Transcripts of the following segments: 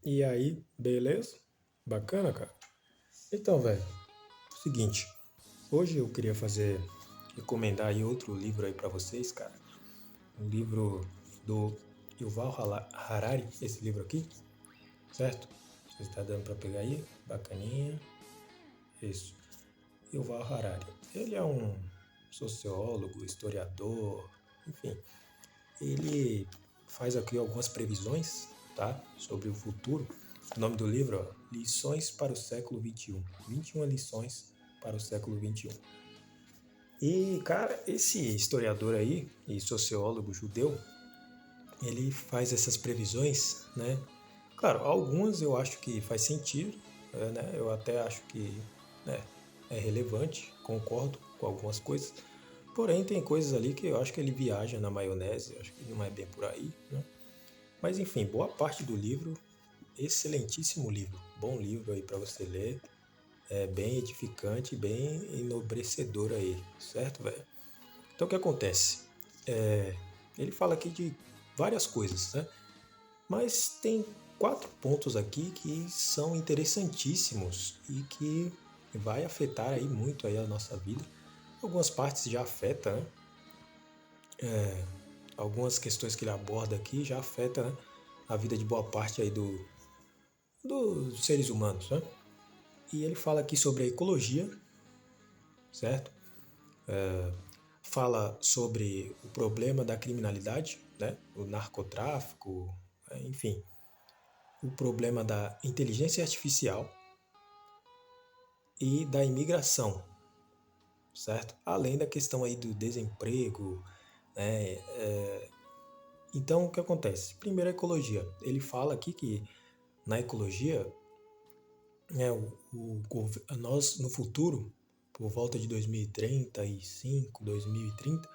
E aí, beleza? Bacana, cara? Então, velho, seguinte, hoje eu queria recomendar aí outro livro aí pra vocês, cara. Um livro do Harari, esse livro aqui, certo? Você está dando pra pegar aí? Bacaninha. Isso. Yuval Harari. Ele é um sociólogo, historiador, enfim. Ele faz aqui algumas previsões, tá? Sobre o futuro. O nome do livro, ó, Lições para o século XXI. 21 lições para o século XXI. E, cara, esse historiador aí e sociólogo judeu, ele faz essas previsões, né? Claro, algumas eu acho que faz sentido, né? Eu até acho que, né, é relevante, concordo com algumas coisas. Porém, tem coisas ali que eu acho que ele viaja na maionese, eu acho que não é bem por aí, né? Mas enfim, boa parte do livro, excelentíssimo livro, bom livro aí para você ler, é bem edificante, bem enobrecedor aí, certo, velho? Então o que acontece? É, ele fala aqui de várias coisas, né? Mas tem quatro pontos aqui que são interessantíssimos e que vai afetar aí muito aí a nossa vida. Algumas partes já afetam, né? Algumas questões que ele aborda aqui já afetam, né, a vida de boa parte aí dos seres humanos, né? E ele fala aqui sobre a ecologia, certo? Fala sobre o problema da criminalidade, né? O narcotráfico, enfim, o problema da inteligência artificial e da imigração, certo? Além da questão aí do desemprego, né? Então, o que acontece? Primeiro, a ecologia. Ele fala aqui que na ecologia, né, nós no futuro, por volta de 2035, 2030,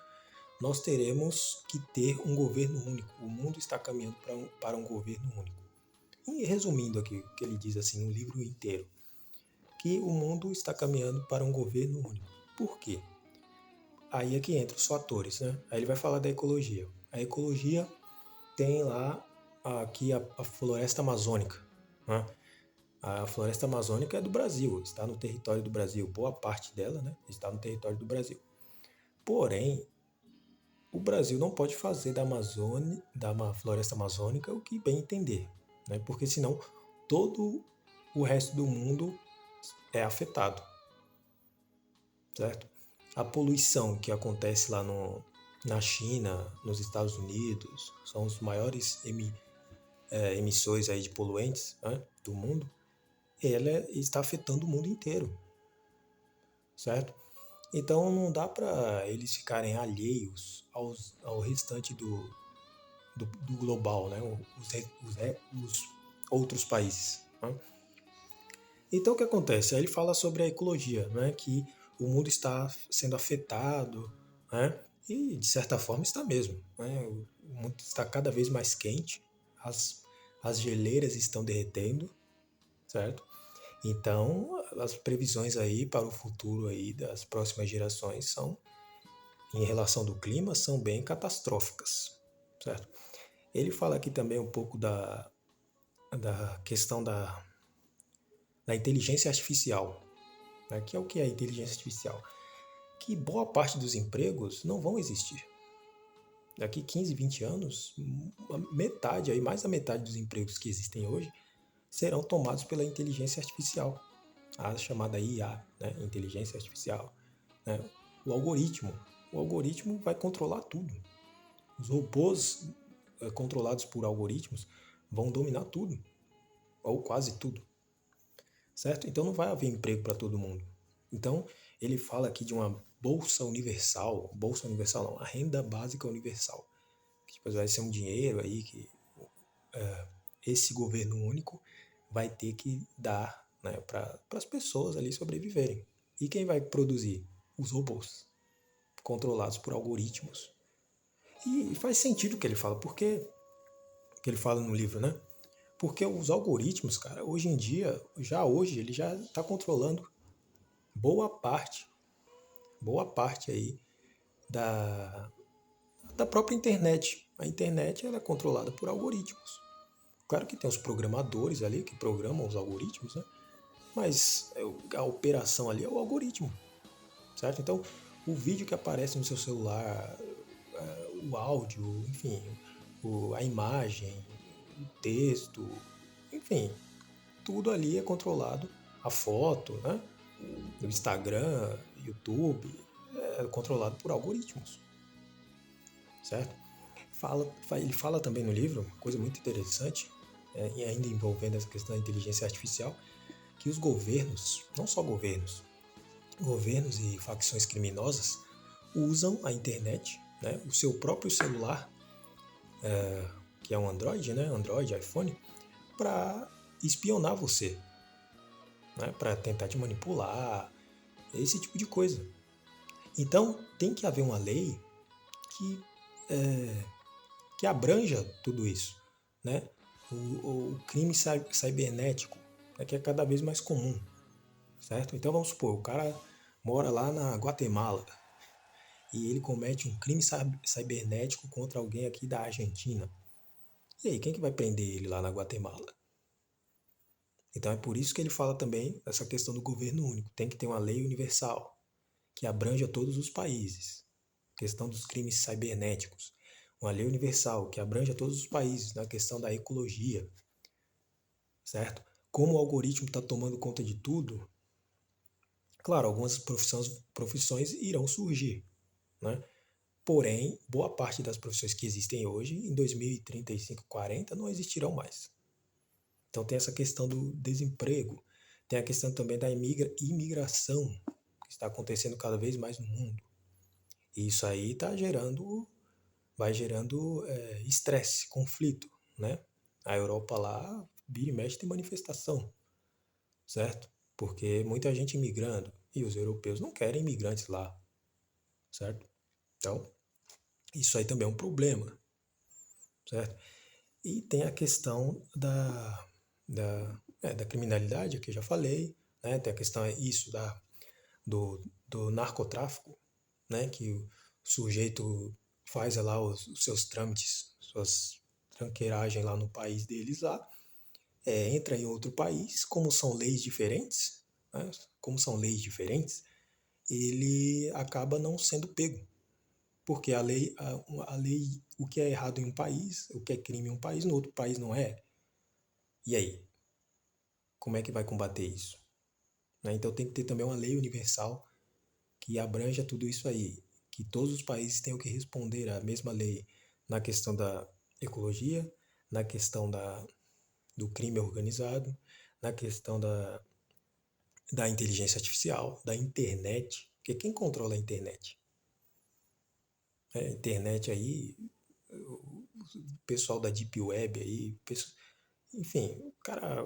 nós teremos que ter um governo único. O mundo está caminhando para um governo único. E resumindo aqui, o que ele diz assim no livro inteiro, que o mundo está caminhando para um governo único. Por quê? Aí é que entra os fatores, né? Aí ele vai falar da ecologia. A ecologia tem lá aqui a floresta amazônica, né? A floresta amazônica é do Brasil, está no território do Brasil. Boa parte dela, né, está no território do Brasil. Porém, o Brasil não pode fazer da Amazônia, floresta amazônica, o que bem entender, né? Porque senão todo o resto do mundo é afetado, certo? A poluição que acontece lá na China, nos Estados Unidos, são os maiores emissores aí de poluentes, né, do mundo. Ela está afetando o mundo inteiro, certo? Então não dá para eles ficarem alheios ao restante do global, né? Os outros países, né? Então o que acontece? Aí ele fala sobre a ecologia, né? Que o mundo está sendo afetado, né? E de certa forma está mesmo, né? O mundo está cada vez mais quente, as geleiras estão derretendo, certo? Então, as previsões aí para o futuro aí das próximas gerações são, em relação do clima, são bem catastróficas, certo? Ele fala aqui também um pouco da questão da inteligência artificial, né? Que é o que é a inteligência artificial? Que boa parte dos empregos não vão existir. Daqui 15, 20 anos, metade, aí mais da metade dos empregos que existem hoje serão tomados pela inteligência artificial, a chamada IA, né? Inteligência artificial, né? O algoritmo. O algoritmo vai controlar tudo. Os robôs controlados por algoritmos vão dominar tudo, ou quase tudo, certo? Então não vai haver emprego para todo mundo. Então ele fala aqui de uma bolsa universal não, a renda básica universal, que depois vai ser um dinheiro aí que esse governo único vai ter que dar, né, para as pessoas ali sobreviverem. E quem vai produzir? Os robôs, controlados por algoritmos. E faz sentido o que ele fala, porque que ele fala no livro, né? Porque os algoritmos, cara, hoje em dia, já hoje, ele já está controlando boa parte, boa parte aí da, da própria internet. A internet ela é controlada por algoritmos. Claro que tem os programadores ali que programam os algoritmos, né? Mas a operação ali é o algoritmo, certo? Então, o vídeo que aparece no seu celular, o áudio, enfim, a imagem, o texto, enfim, tudo ali é controlado. A foto, né? O Instagram, YouTube, é controlado por algoritmos, certo? Ele fala também no livro, uma coisa muito interessante, e ainda envolvendo essa questão da inteligência artificial, que os governos, não só governos, governos e facções criminosas usam a internet, né, o seu próprio celular, que é um Android, né, Android, iPhone, para espionar você, né, para tentar te manipular, esse tipo de coisa. Então tem que haver uma lei que, que abranja tudo isso, né? O crime cibernético, né, que é cada vez mais comum, certo? Então vamos supor, o cara mora lá na Guatemala e ele comete um crime cibernético contra alguém aqui da Argentina. E aí, quem que vai prender ele lá na Guatemala? Então é por isso que ele fala também essa questão do governo único. Tem que ter uma lei universal que abranja todos os países. Questão dos crimes cibernéticos. Uma lei universal que abranja todos os países na questão da ecologia, certo? Como o algoritmo está tomando conta de tudo, claro, algumas profissões irão surgir, né? Porém, boa parte das profissões que existem hoje, em 2035, 40, não existirão mais. Então tem essa questão do desemprego, tem a questão também da imigração, que está acontecendo cada vez mais no mundo. E isso aí vai gerando estresse, conflito, né? A Europa lá, vira e mexe, tem manifestação, certo? Porque muita gente imigrando, e os europeus não querem imigrantes lá, certo? Então, isso aí também é um problema, certo? E tem a questão da criminalidade, que eu já falei, né? Tem a questão isso do narcotráfico, né? Que o sujeito faz lá os seus trâmites, suas tranqueiragens lá no país deles lá, entra em outro país, como são leis diferentes, né? Como são leis diferentes, ele acaba não sendo pego. Porque a lei, o que é errado em um país, o que é crime em um país, no outro país não é. E aí? Como é que vai combater isso? Né? Então tem que ter também uma lei universal que abranja tudo isso aí. Que todos os países tenham que responder à mesma lei na questão da ecologia, na questão do crime organizado, na questão da inteligência artificial, da internet. Porque quem controla a internet? A internet aí, o pessoal da Deep Web aí, enfim, o cara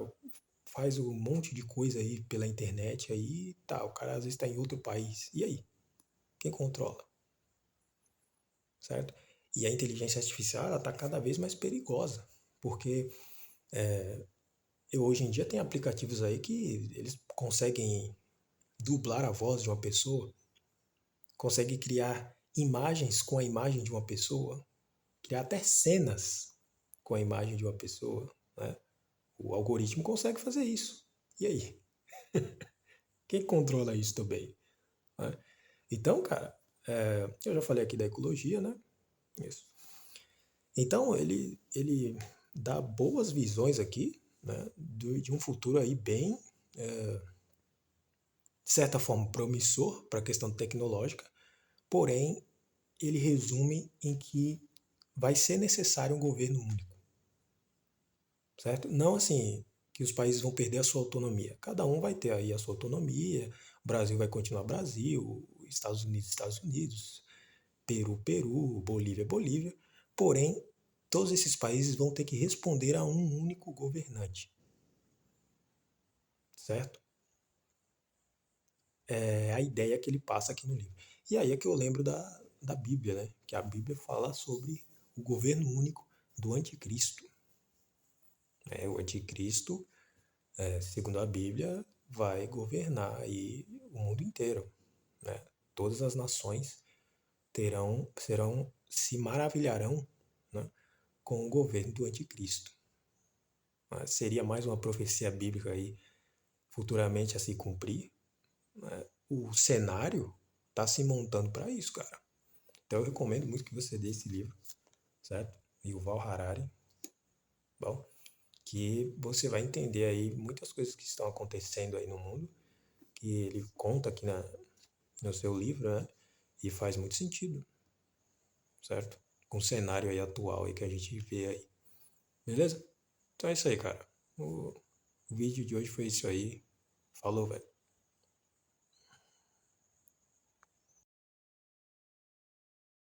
faz um monte de coisa aí pela internet aí, tá, o cara às vezes está em outro país. E aí? Quem controla? Certo? E a inteligência artificial ela está cada vez mais perigosa, porque hoje em dia tem aplicativos aí que eles conseguem dublar a voz de uma pessoa, conseguem criar imagens com a imagem de uma pessoa, criar até cenas com a imagem de uma pessoa, né? O algoritmo consegue fazer isso. E aí? Quem controla isso também? Né? Então, cara, eu já falei aqui da ecologia, né? Isso. Então, ele dá boas visões aqui, né? De um futuro aí bem, de certa forma, promissor para a questão tecnológica, porém, ele resume em que vai ser necessário um governo único, certo? Não assim que os países vão perder a sua autonomia. Cada um vai ter aí a sua autonomia. O Brasil vai continuar Brasil, Estados Unidos, Peru, Peru, Bolívia, Bolívia. Porém, todos esses países vão ter que responder a um único governante, certo? É a ideia que ele passa aqui no livro. E aí é que eu lembro da Bíblia, né? Que a Bíblia fala sobre o governo único do anticristo. O anticristo, segundo a Bíblia, vai governar aí o mundo inteiro, né? Todas as nações se maravilharão, né, com o governo do anticristo. Mas seria mais uma profecia bíblica aí futuramente a se cumprir, né? O cenário está se montando para isso, cara. Então eu recomendo muito que você dê esse livro, certo? Yuval Harari, bom, que você vai entender aí muitas coisas que estão acontecendo aí no mundo, que ele conta aqui no seu livro, né? E faz muito sentido, certo? Com o cenário aí atual aí que a gente vê aí. Beleza? Então é isso aí, cara. O vídeo de hoje foi isso aí. Falou, velho.